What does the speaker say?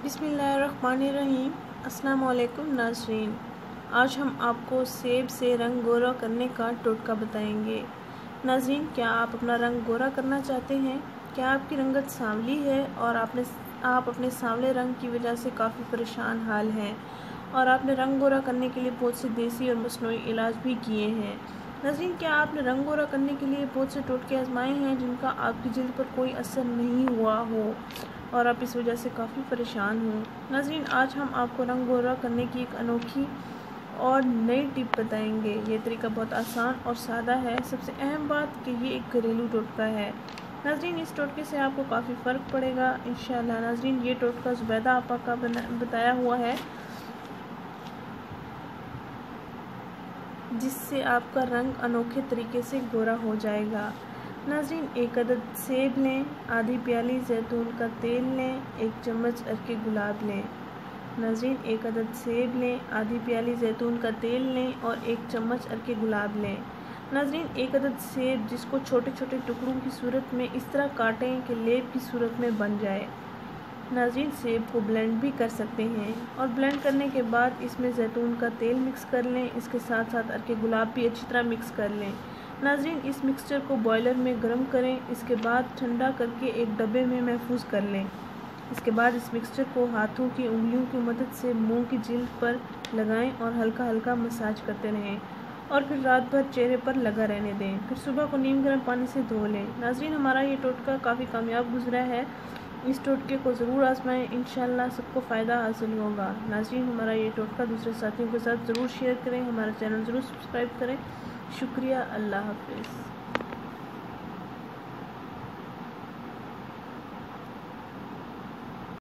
बिस्मिल्लाहिर्रहमानिर्रहीम। अस्सलाम वालेकुम नाज़रीन। आज हम आपको सेब से रंग गोरा करने का टोटका बताएंगे। नाज़रीन, क्या आप अपना रंग गोरा करना चाहते हैं? क्या आपकी रंगत सांवली है और आप अपने सांवले रंग की वजह से काफ़ी परेशान हाल हैं और आपने रंग गोरा करने के लिए बहुत से देसी और मसनूई इलाज भी किए हैं? नाज़रीन, क्या आपने रंग गोरा करने के लिए बहुत से टोटके आजमाए हैं जिनका आपकी जिल्द पर कोई असर नहीं हुआ हो और आप इस वजह से काफ़ी परेशान हो? नाज़रीन, आज हम आपको रंग गोरा करने की एक अनोखी और नई टिप बताएंगे। ये तरीका बहुत आसान और सादा है। सबसे अहम बात कि ये एक घरेलू टोटका है। नाज़रीन, इस टोटके से आपको काफ़ी फ़र्क पड़ेगा इंशाअल्लाह। नाज़रीन, ये टोटका ज़ुबैदा आपा का बताया हुआ है, जिससे आपका रंग अनोखे तरीके से गोरा हो जाएगा। नाज़रीन, एक अदद सेब लें, आधी प्याली जैतून का तेल लें, 1 चम्मच अर्के गुलाब लें। नाज़रीन, एक अदद सेब लें, आधी प्याली जैतून का तेल लें और 1 चम्मच अर्के गुलाब लें। नाज़रीन, एक अदद सेब जिसको छोटे छोटे टुकड़ों की सूरत में इस तरह काटें कि लेप की सूरत में बन जाए। नाज़रीन, सेब को ब्लेंड भी कर सकते हैं और ब्लेंड करने के बाद इसमें जैतून का तेल मिक्स कर लें। इसके साथ साथ अर्के गुलाब भी अच्छी तरह मिक्स कर लें। नाज़रीन, इस मिक्सचर को बॉयलर में गर्म करें। इसके बाद ठंडा करके एक डब्बे में महफूज कर लें। इसके बाद इस मिक्सचर को हाथों की उंगलियों की मदद से मुंह की जिल्द पर लगाएं और हल्का हल्का मसाज करते रहें और फिर रात भर चेहरे पर लगा रहने दें। फिर सुबह को नीम गर्म पानी से धो लें। नाज़रीन, हमारा ये टोटका काफ़ी कामयाब गुजरा है। इस टोटके को ज़रूर आजमाएं, इंशाअल्लाह सबको फ़ायदा हासिल होगा। नाज़रीन, हमारा ये टोटका दूसरे साथियों के साथ ज़रूर शेयर करें। हमारा चैनल ज़रूर सब्सक्राइब करें। शुक्रिया। अल्लाह हाफ़िज़।